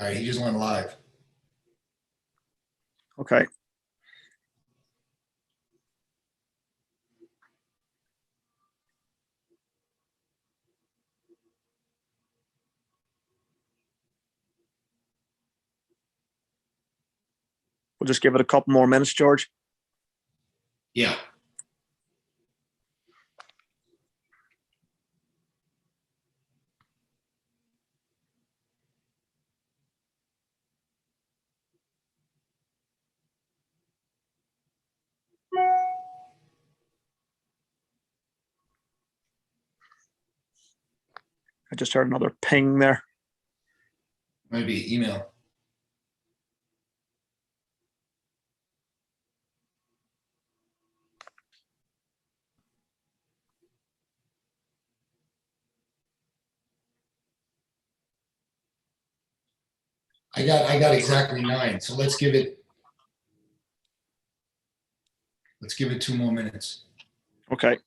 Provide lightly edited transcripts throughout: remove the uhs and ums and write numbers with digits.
All right, he just went live. Okay. We'll just give it a couple more minutes, George. Yeah. I just heard another ping there. Maybe email. I got exactly 9. So let's give it 2 more minutes. Okay.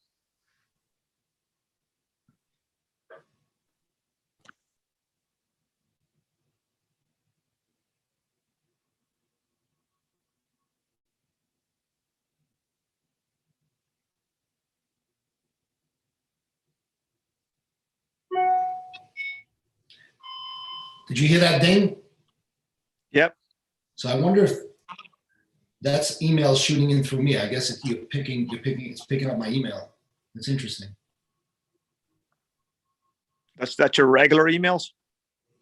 Did you hear that ding? Yep. So I wonder if that's email shooting in through me. I guess if it's picking up my email. That's interesting. That's your regular emails?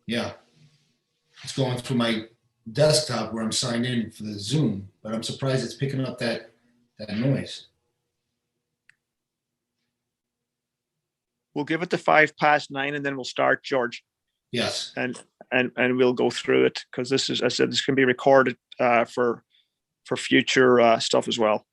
Yeah. It's going through my desktop where I'm signed in for the Zoom, but I'm surprised it's picking up that noise. We'll give it to 9:05 and then we'll start, George. Yes. And we'll go through it because this is, as I said, this can be recorded for future stuff as well.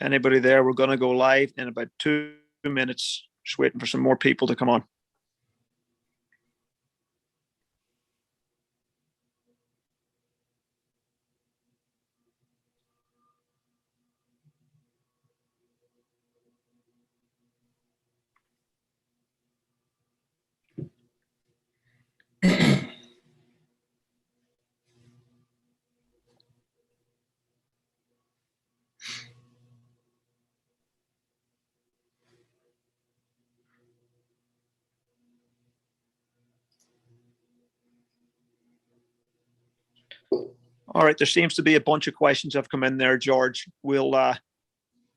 Anybody there? We're going to go live in about 2 minutes. Just waiting for some more people to come on. All right, there seems to be a bunch of questions have come in there, George. We'll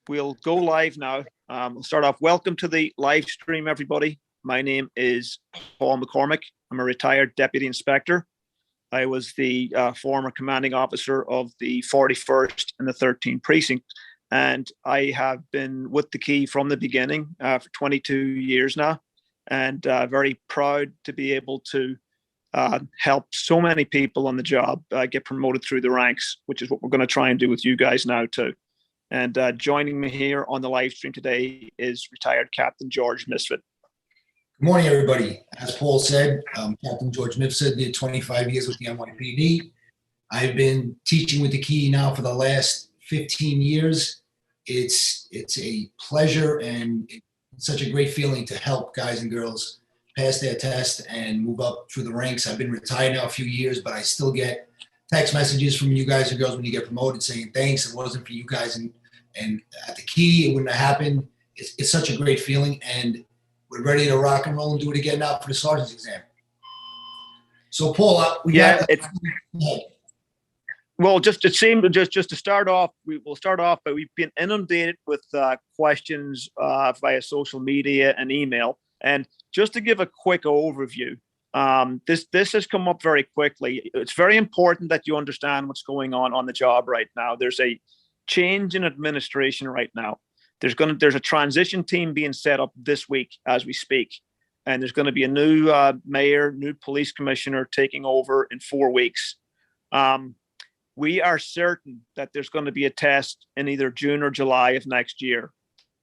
go live now. We'll start off. Welcome to the live stream, everybody. My name is Paul McCormick. I'm a retired deputy inspector. I was the former commanding officer of the 41st and the 13th precinct, and I have been with the Key from the beginning for 22 years now, and very proud to be able to help so many people on the job get promoted through the ranks, which is what we're going to try and do with you guys now too. And joining me here on the live stream today is retired Captain George Misfit. Good morning, everybody. As Paul said, Captain George Misfit, did 25 years with the NYPD. I've been teaching with the Key now for the last 15 years. It's a pleasure and it's such a great feeling to help guys and girls pass their test and move up through the ranks. I've been retired now a few years, but I still get text messages from you guys and girls when you get promoted saying thanks. It wasn't for you guys and at the Key, it wouldn't have happened. It's such a great feeling, and we're ready to rock and roll and do it again now for the sergeant's exam. So, Paul, well, just it seemed just to start off, we'll start off, but we've been inundated with questions via social media and email. And just to give a quick overview, this has come up very quickly. It's very important that you understand what's going on the job right now. There's a change in administration right now. There's a transition team being set up this week as we speak, and there's going to be a new mayor, new police commissioner taking over in 4 weeks. We are certain that there's going to be a test in either June or July of next year.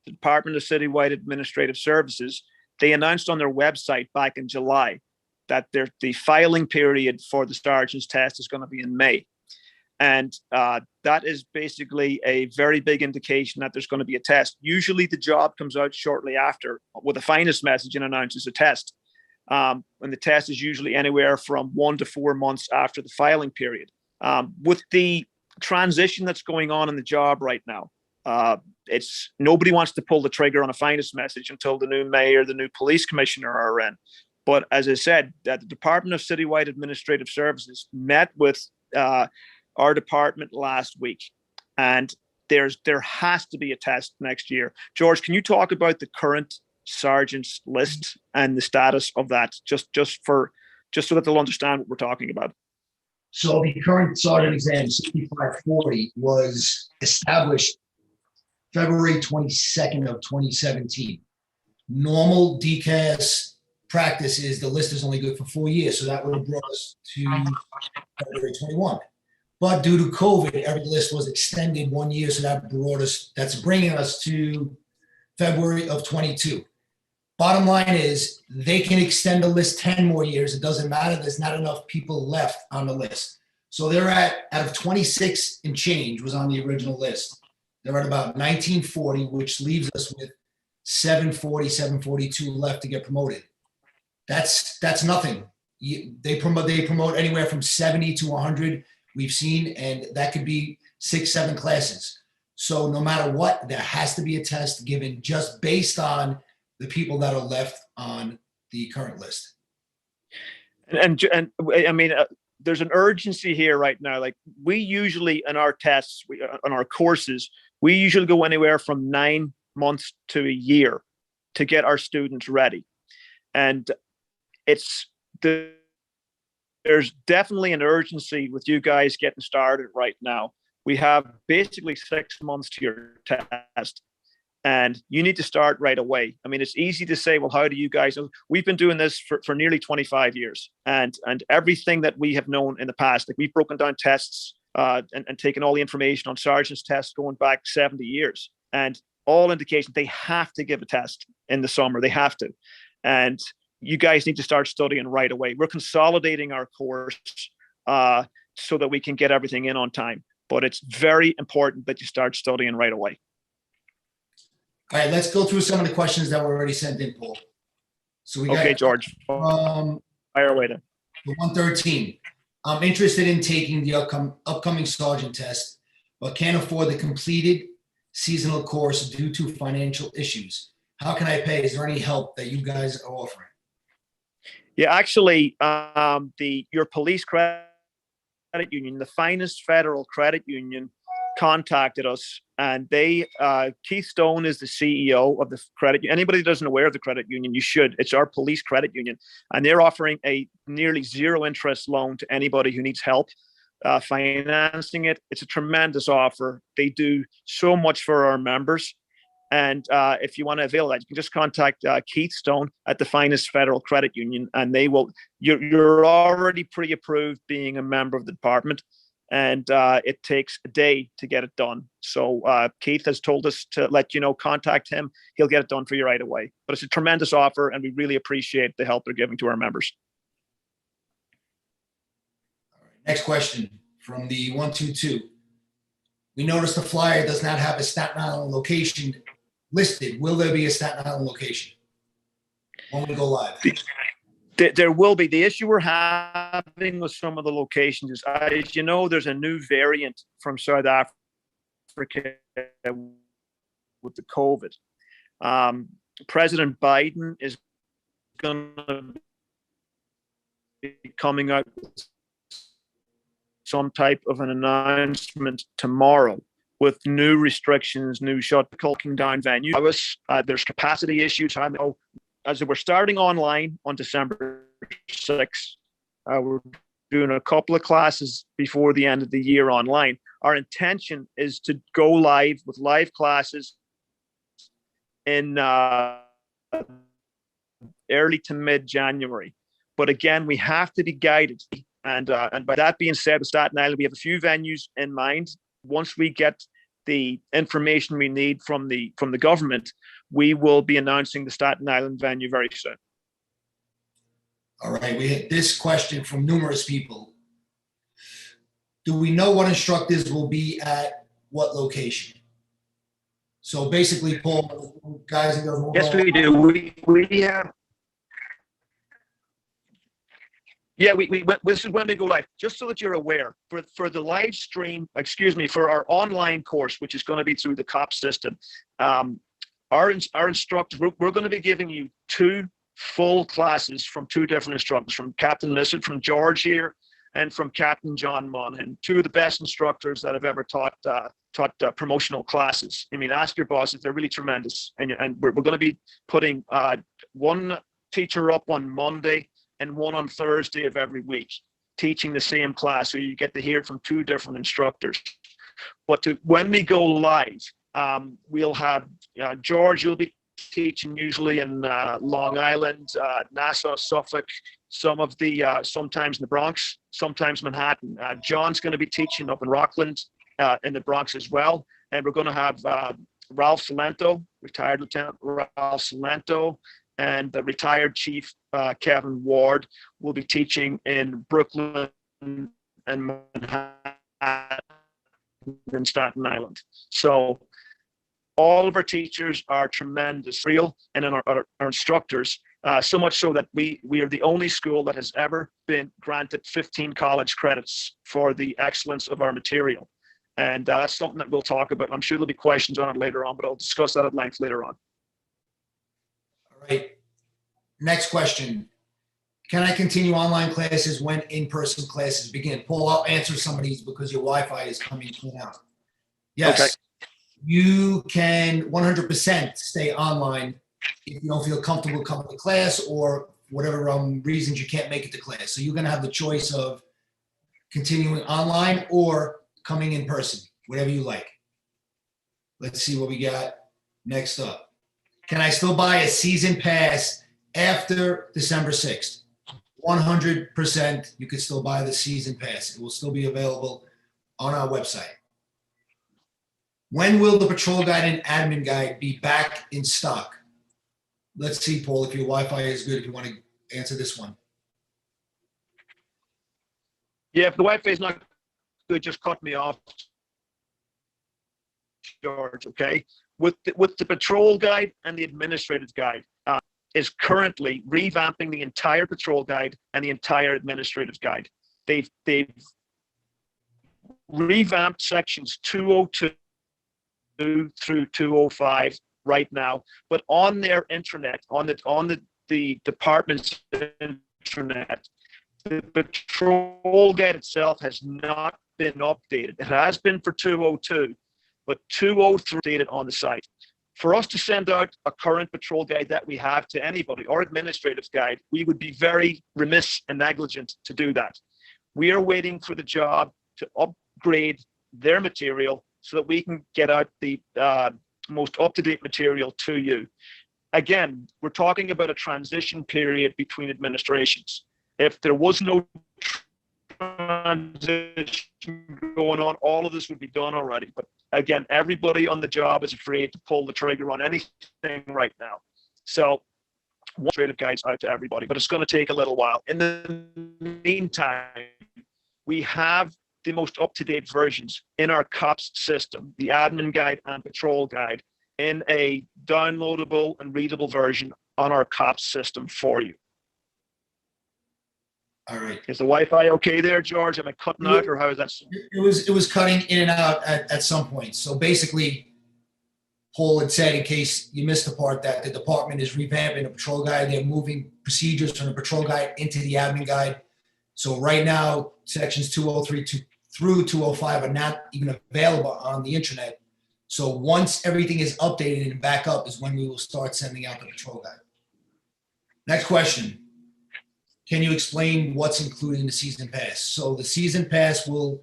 The Department of Citywide Administrative Services, they announced on their website back in July that the filing period for the sergeant's test is going to be in May. And that is basically a very big indication that there's going to be a test. Usually the job comes out shortly after with a finest message and announces a test. And the test is usually anywhere from 1 to 4 months after the filing period. With the transition that's going on in the job right now, it's nobody wants to pull the trigger on a finest message until the new mayor, the new police commissioner are in. But as I said, that the Department of Citywide Administrative Services met with our department last week, and there has to be a test next year. George, can you talk about the current sergeants list and the status of that, just so that they'll understand what we're talking about? So the current sergeant exam 6540 was established February 22nd of 2017. Normal DCAS practice is the list is only good for 4 years, so that would have brought us to February 21. But due to COVID, every list was extended 1 year, so that's bringing us to February of 22. Bottom line is they can extend the list 10 more years. It doesn't matter. There's not enough people left on the list. So they're out of 26 and change was on the original list. They're at about 1940, which leaves us with 740, 742 left to get promoted. That's nothing. They promote anywhere from 70 to 100 we've seen, and that could be 6, 7 classes. So no matter what, there has to be a test given just based on the people that are left on the current list. And I mean, there's an urgency here right now. Like we usually in our tests, on our courses, we usually go anywhere from 9 months to a year to get our students ready. And there's definitely an urgency with you guys getting started right now. We have basically 6 months to your test, and you need to start right away. I mean, it's easy to say, well, how do you guys know? We've been doing this for nearly 25 years, and everything that we have known in the past, like we've broken down tests and taken all the information on sergeant's tests going back 70 years, and all indications they have to give a test in the summer. They have to. And you guys need to start studying right away. We're consolidating our course so that we can get everything in on time. But it's very important that you start studying right away. All right, let's go through some of the questions that were already sent in, Paul. So we got, okay, George. Fire away then. 113. I'm interested in taking the upcoming sergeant test, but can't afford the completed seasonal course due to financial issues. How can I pay? Is there any help that you guys are offering? Yeah, actually, your police credit union, the finest federal credit union, contacted us, and Keith Stone is the CEO of the credit union. Anybody that doesn't aware of the credit union, you should. It's our police credit union, and they're offering a nearly zero interest loan to anybody who needs help financing it. It's a tremendous offer. They do so much for our members. And if you want to avail that, you can just contact Keith Stone at the finest federal credit union, and they will. You're already pre-approved being a member of the department, and it takes a day to get it done. So Keith has told us to let you know, contact him. He'll get it done for you right away. But it's a tremendous offer, and we really appreciate the help they're giving to our members. All right, next question from the 122. We noticed the flyer does not have a Staten Island location listed. Will there be a Staten Island location when we go live? There will be. The issue we're having with some of the locations is, as you know, there's a new variant from South Africa with the COVID. President Biden is going to be coming out with some type of an announcement tomorrow with new restrictions, new shutting down venues. There's capacity issues. I know as we're starting online on December 6th, we're doing a couple of classes before the end of the year online. Our intention is to go live with live classes in early to mid-January. But again, we have to be guided. And by that being said, with Staten Island, we have a few venues in mind. Once we get the information we need from the government, we will be announcing the Staten Island venue very soon. All right, we had this question from numerous people. Do we know what instructors will be at what location? So basically, Paul, guys and girls. Yes, we do. We have. Yeah, this is when we go live. Just so that you're aware, for the live stream, for our online course, which is going to be through the COP system, our instructors, we're going to be giving you 2 full classes from 2 different instructors, from Captain Misfit, from George here, and from Captain John Monaghan, 2 of the best instructors that have ever taught promotional classes. I mean, ask your bosses; they're really tremendous. And we're going to be putting one teacher up on Monday and one on Thursday of every week, teaching the same class. So you get to hear from 2 different instructors. But when we go live, we'll have George. You'll be teaching usually in Long Island, Nassau, Suffolk, some of the sometimes in the Bronx, sometimes Manhattan. John's going to be teaching up in Rockland, in the Bronx as well. And we're going to have Ralph Salento, retired Lieutenant Ralph Salento, and the retired Chief Kevin Ward will be teaching in Brooklyn and Manhattan and Staten Island. So all of our teachers are tremendous, real, and then our instructors, so much so that we are the only school that has ever been granted 15 college credits for the excellence of our material. And that's something that we'll talk about. I'm sure there'll be questions on it later on, but I'll discuss that at length later on. All right. Next question. Can I continue online classes when in-person classes begin? Paul, I'll answer some of these because your Wi-Fi is coming in and out. Yes. Okay. You can 100% stay online if you don't feel comfortable coming to class or whatever reasons you can't make it to class. So you're going to have the choice of continuing online or coming in person, whatever you like. Let's see what we got next up. Can I still buy a season pass after December 6th? 100%, you could still buy the season pass. It will still be available on our website. When will the patrol guide and admin guide be back in stock? Let's see, Paul, if your Wi-Fi is good, if you want to answer this one. Yeah, if the Wi-Fi is not good, just cut me off, George, okay? With the patrol guide and the administrative guide, is currently revamping the entire patrol guide and the entire administrative guide. They've revamped sections 202 through 205 right now, but on their intranet, on the department's intranet, the patrol guide itself has not been updated. It has been for 202, but 203 updated on the site. For us to send out a current patrol guide that we have to anybody, or administrative guide, we would be very remiss and negligent to do that. We are waiting for the job to upgrade their material so that we can get out the most up-to-date material to you. Again, we're talking about a transition period between administrations. If there was no transition going on, all of this would be done already. But again, everybody on the job is afraid to pull the trigger on anything right now. So administrative guides out to everybody, but it's going to take a little while. In the meantime, we have the most up-to-date versions in our COPS system, the admin guide and patrol guide, in a downloadable and readable version on our COPS system for you. All right. Is the Wi-Fi okay there, George? Am I cutting out, or how is that? It was cutting in and out at some point. So basically, Paul had said, in case you missed the part, that the department is revamping the patrol guide. They're moving procedures from the patrol guide into the admin guide. So right now, sections 203 through 205 are not even available on the intranet. So once everything is updated and back up is when we will start sending out the patrol guide. Next question. Can you explain what's included in the season pass? So the season pass will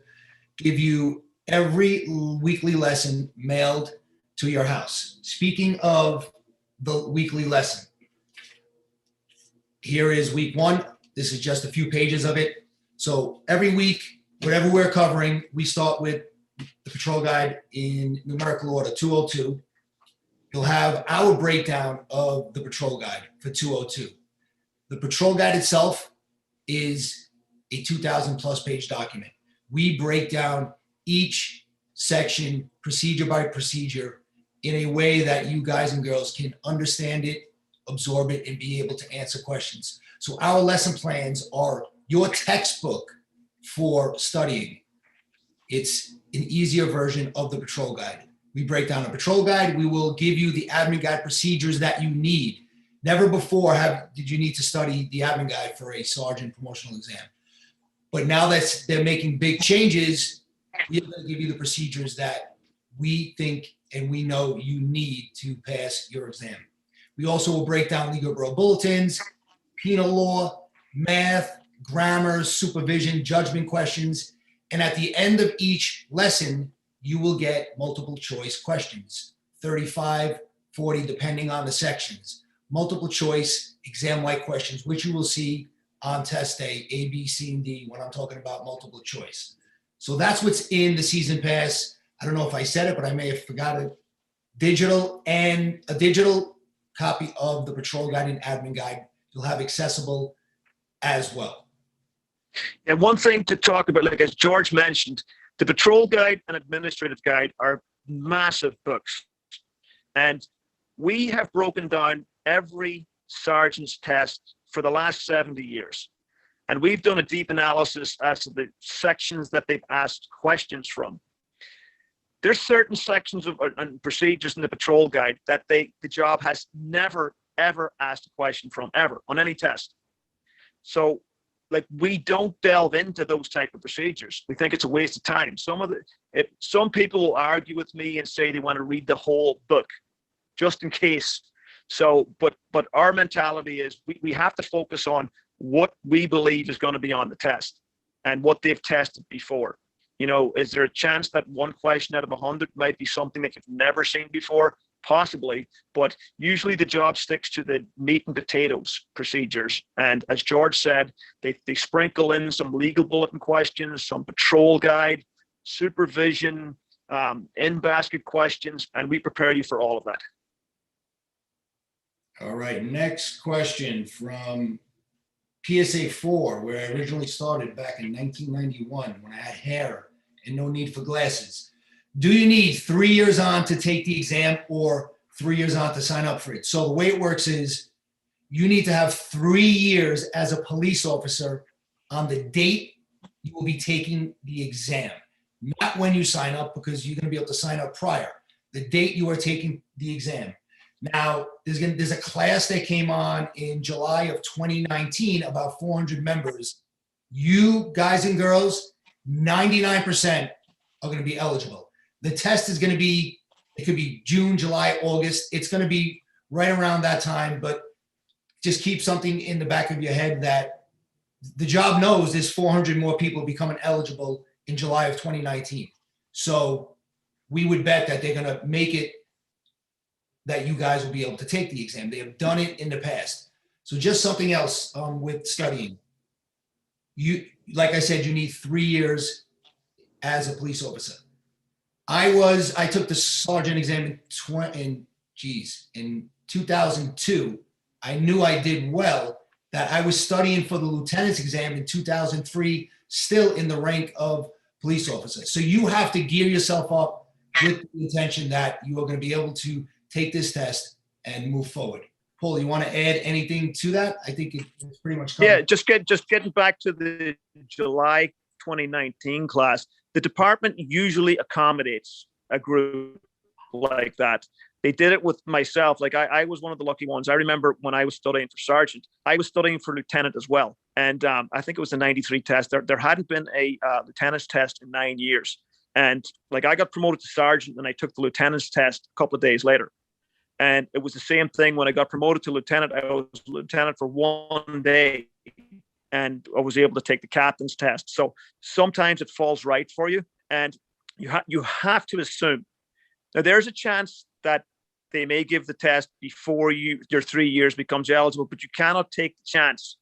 give you every weekly lesson mailed to your house. Speaking of the weekly lesson. Here is week 1. This is just a few pages of it. So every week, whatever we're covering, we start with the patrol guide in numerical order, 202. You'll have our breakdown of the patrol guide for 202. The patrol guide itself is a 2,000 plus page document. We break down each section procedure by procedure in a way that you guys and girls can understand it, absorb it, and be able to answer questions. So our lesson plans are your textbook for studying. It's an easier version of the patrol guide. We break down a patrol guide. We will give you the admin guide procedures that you need. Never before did you need to study the admin guide for a sergeant promotional exam. But now that they're making big changes, we're going to give you the procedures that we think and we know you need to pass your exam. We also will break down legal bureau bulletins, penal law, math, grammar, supervision, judgment questions. And at the end of each lesson, you will get multiple choice questions, 35, 40, depending on the sections. Multiple choice exam-like questions, which you will see on test day, A, B, C, and D, when I'm talking about multiple choice. So that's what's in the season pass. I don't know if I said it, but I may have forgot it. Digital and a digital copy of the patrol guide and admin guide you'll have accessible as well. And one thing to talk about, like as George mentioned, the patrol guide and administrative guide are massive books. And we have broken down every sergeant's test for the last 70 years. And we've done a deep analysis as to the sections that they've asked questions from. There's certain sections of and procedures in the patrol guide that the job has never, ever asked a question from, ever, on any test. So, like, we don't delve into those type of procedures. We think it's a waste of time. Some people will argue with me and say they want to read the whole book, just in case. So, but our mentality is we have to focus on what we believe is going to be on the test and what they've tested before. You know, is there a chance that one question out of 100 might be something that you've never seen before? Possibly, but usually the job sticks to the meat and potatoes procedures. And as George said, they sprinkle in some legal bulletin questions, some patrol guide, supervision, in-basket questions, and we prepare you for all of that. All right, next question from PSA 4, where I originally started back in 1991 when I had hair and no need for glasses. Do you need 3 years on to take the exam or 3 years on to sign up for it? So the way it works is you need to have 3 years as a police officer on the date you will be taking the exam, not when you sign up, because you're going to be able to sign up prior. The date you are taking the exam. Now, there's a class that came on in July of 2019, about 400 members. You guys and girls, 99% are going to be eligible. The test is going to be, it could be June, July, August. It's going to be right around that time, but just keep something in the back of your head that the job knows there's 400 more people becoming eligible in July of 2019. So we would bet that they're going to make it that you guys will be able to take the exam. They have done it in the past. So just something else with studying. You, like I said, you need 3 years as a police officer. I took the sergeant exam in 2002. I knew I did well, that I was studying for the lieutenant's exam in 2003, still in the rank of police officer. So you have to gear yourself up with the intention that you are going to be able to take this test and move forward. Paul, you want to add anything to that? I think it's pretty much covered. Yeah, just getting back to the July 2019 class, the department usually accommodates a group like that. They did it with myself. Like I was one of the lucky ones. I remember when I was studying for sergeant, I was studying for lieutenant as well. And I think it was a 93 test. There hadn't been a lieutenant's test in 9 years. And like I got promoted to sergeant and I took the lieutenant's test a couple of days later. And it was the same thing when I got promoted to lieutenant. I was lieutenant for 1 day and I was able to take the captain's test. So sometimes it falls right for you. And you have to assume. Now there's a chance that they may give the test before your 3 years becomes eligible, but you cannot take the chance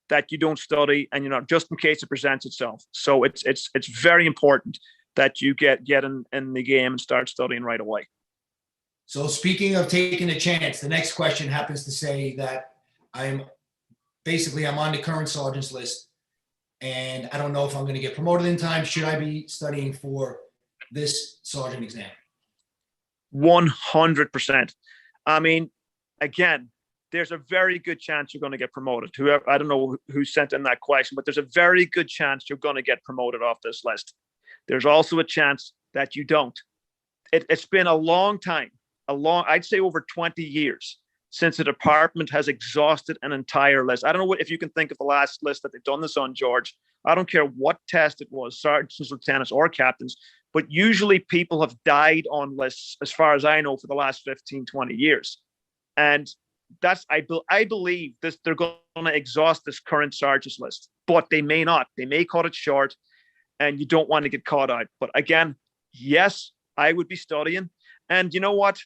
that you don't study and you're not, just in case it presents itself. So it's very important that you get in the game and start studying right away. So speaking of taking a chance, the next question happens to say that I'm on the current sergeant's list, and I don't know if I'm going to get promoted in time. Should I be studying for this sergeant exam? 100%. I mean, again, there's a very good chance you're going to get promoted. Whoever, I don't know who sent in that question, but there's a very good chance you're going to get promoted off this list. There's also a chance that you don't. It's been a long time, I'd say over 20 years since the department has exhausted an entire list. I don't know if you can think of the last list that they've done this on, George. I don't care what test it was, sergeants, lieutenants, or captains, but usually people have died on lists, as far as I know, for the last 15, 20 years. And I believe this, they're going to exhaust this current sergeants list, but they may not. They may cut it short, and you don't want to get caught out. But again, yes, I would be studying. And you know what?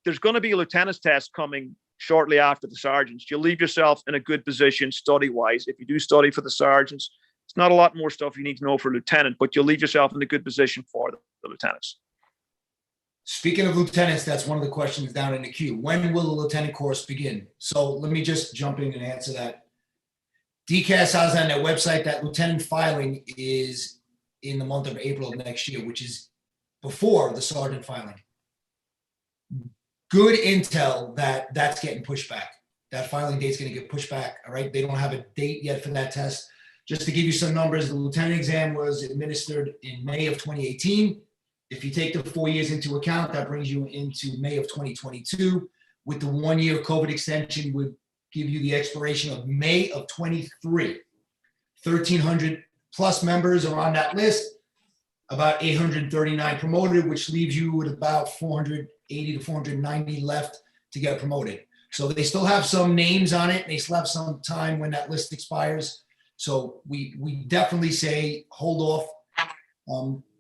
There's going to be a lieutenant's test coming shortly after the sergeants. You'll leave yourself in a good position study-wise. If you do study for the sergeants, it's not a lot more stuff you need to know for lieutenant, but you'll leave yourself in a good position for the lieutenants. Speaking of lieutenants, that's one of the questions down in the queue. When will the lieutenant course begin? So let me just jump in and answer that. DCAS has on their website that lieutenant filing is in the month of April of next year, which is before the sergeant filing. Good intel that that's getting pushed back. That filing date's going to get pushed back. All right. They don't have a date yet for that test. Just to give you some numbers, the lieutenant exam was administered in May of 2018. If you take the 4 years into account, that brings you into May of 2022. With the 1 year COVID extension would give you the expiration of May of 23. 1,300 plus members are on that list, about 839 promoted, which leaves you with about 480 to 490 left to get promoted. So they still have some names on it. They still have some time when that list expires. So we definitely say hold off.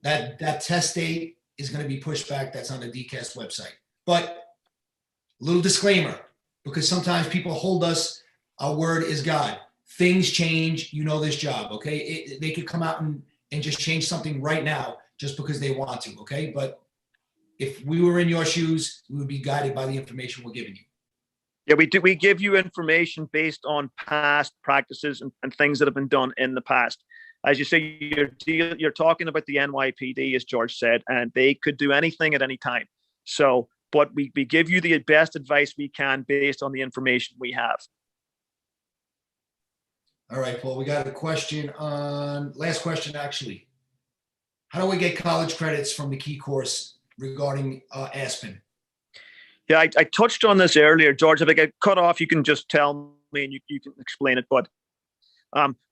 That test date is going to be pushed back. That's on the DCAS website. But a little disclaimer, because sometimes people hold us, our word is God. Things change, you know this job, okay? They could come out and just change something right now just because they want to, okay? But if we were in your shoes, we would be guided by the information we're giving you. Yeah, we do. We give you information based on past practices and things that have been done in the past. As you say, you're talking about the NYPD, as George said, and they could do anything at any time. So, but we give you the best advice we can based on the information we have. All right, Paul, we got a question on, last question actually. How do we get college credits from the key course regarding Aspen? Yeah, I touched on this earlier, George. If I get cut off, you can just tell me and you can explain it. But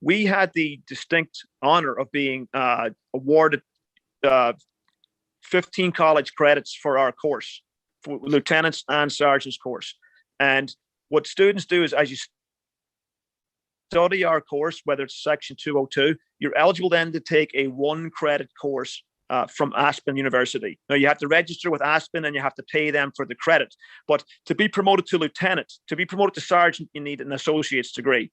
we had the distinct honor of being awarded 15 college credits for our course, for lieutenants and sergeants course. And what students do is, as you study our course, whether it's section 202, you're eligible then to take a 1 credit course from Aspen University. Now you have to register with Aspen and you have to pay them for the credit. But to be promoted to lieutenant, to be promoted to sergeant, you need an associate's degree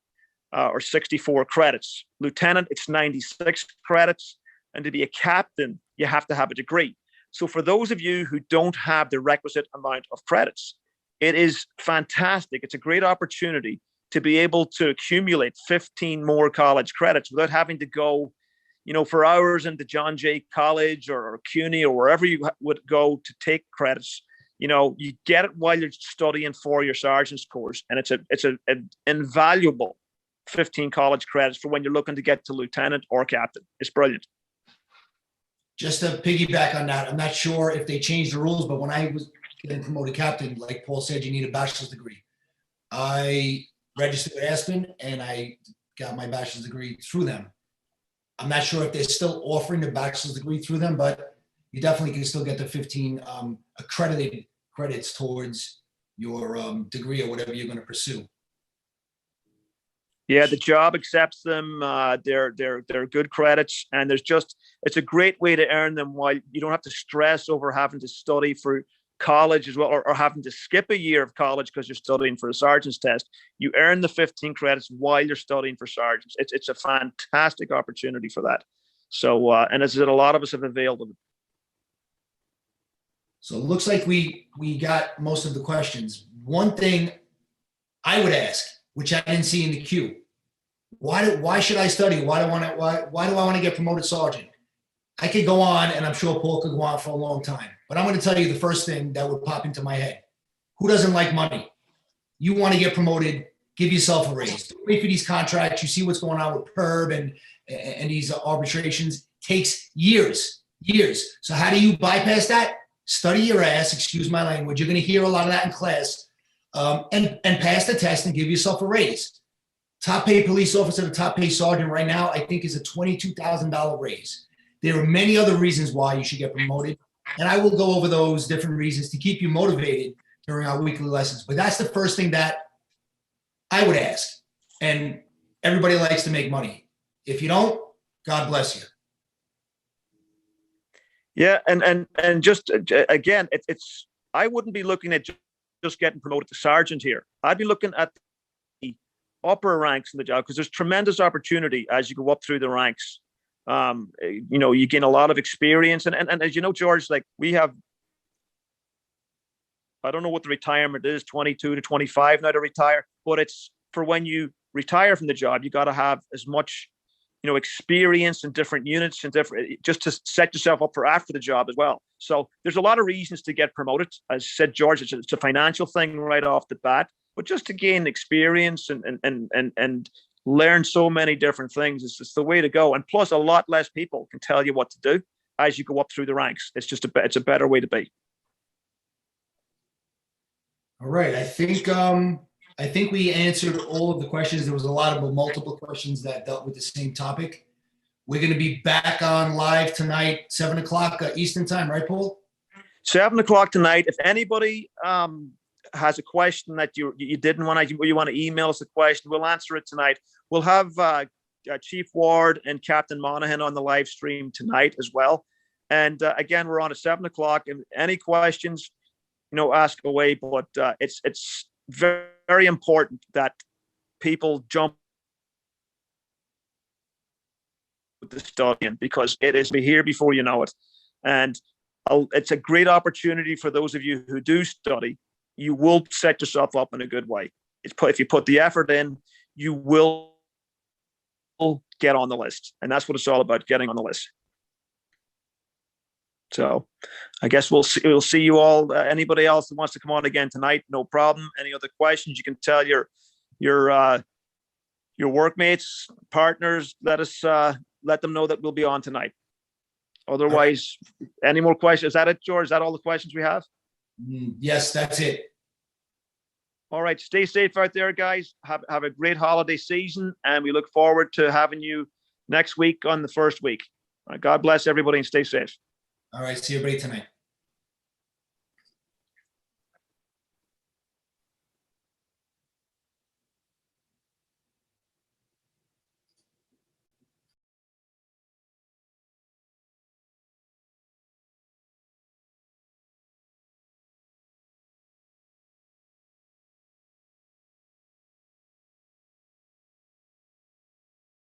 or 64 credits. Lieutenant, it's 96 credits. And to be a captain, you have to have a degree. So for those of you who don't have the requisite amount of credits, it is fantastic. It's a great opportunity to be able to accumulate 15 more college credits without having to go, you know, for hours into John Jay College or CUNY or wherever you would go to take credits. You know, you get it while you're studying for your sergeant's course, and it's an invaluable 15 college credits for when you're looking to get to lieutenant or captain. It's brilliant. Just to piggyback on that, I'm not sure if they changed the rules, but when I was getting promoted captain, like Paul said, you need a bachelor's degree. I registered with Aspen and I got my bachelor's degree through them. I'm not sure if they're still offering the bachelor's degree through them, but you definitely can still get the 15 accredited credits towards your degree or whatever you're going to pursue. Yeah, the job accepts them. They're good credits, and it's a great way to earn them while you don't have to stress over having to study for college as well, or having to skip a year of college because you're studying for a sergeant's test, you earn the 15 credits while you're studying for sergeants. It's a fantastic opportunity for that. So, and as I said, a lot of us have availed of it. So it looks like we got most of the questions. One thing I would ask, which I didn't see in the queue, why should I study? Why do I want to get promoted sergeant? I could go on, and I'm sure Paul could go on for a long time, but I'm going to tell you the first thing that would pop into my head. Who doesn't like money? You want to get promoted, give yourself a raise. Don't wait for these contracts. You see what's going on with PERB and these arbitrations. Takes years. So how do you bypass that? Study your ass, excuse my language. You're going to hear a lot of that in class, and pass the test and give yourself a raise. Top paid police officer to top paid sergeant right now, I think, is a $22,000 raise. There are many other reasons why you should get promoted, and I will go over those different reasons to keep you motivated during our weekly lessons. But that's the first thing that I would ask. And everybody likes to make money. If you don't, God bless you. Yeah, and just again, it's I wouldn't be looking at just getting promoted to sergeant here. I'd be looking at the upper ranks in the job, because there's tremendous opportunity as you go up through the ranks. You gain a lot of experience, and as you know, George, like we have, I don't know what the retirement is, 22 to 25 now to retire, but it's for when you retire from the job, you got to have as much, experience in different units and different, just to set yourself up for after the job as well. So there's a lot of reasons to get promoted. As said, George, it's a financial thing right off the bat, but just to gain experience and learn so many different things. It's the way to go. And plus, a lot less people can tell you what to do as you go up through the ranks. It's just it's a better way to be. All right. I think we answered all of the questions. There was a lot of multiple questions that dealt with the same topic. We're going to be back on live tonight, 7 o'clock Eastern time, right, Paul? 7 o'clock tonight. If anybody has a question that you didn't want to, you want to email us a question, we'll answer it tonight. We'll have Chief Ward and Captain Monaghan on the live stream tonight as well. And again, we're on at 7 o'clock. And any questions, ask away. But it's very, very important that people jump with the studying, because it is here before you know it. And it's a great opportunity for those of you who do study. You will set yourself up in a good way. If you put the effort in, you will get on the list. And that's what it's all about, getting on the list. So I guess we'll see you all. Anybody else that wants to come on again tonight, no problem. Any other questions, you can tell your workmates, partners, let them know that we'll be on tonight. Otherwise, any more questions? Is that it, George? Is that all the questions we have? Yes, that's it. All right. Stay safe out there, guys. Have a great holiday season, and we look forward to having you next week on the first week. God bless everybody and stay safe. All right. See everybody tonight.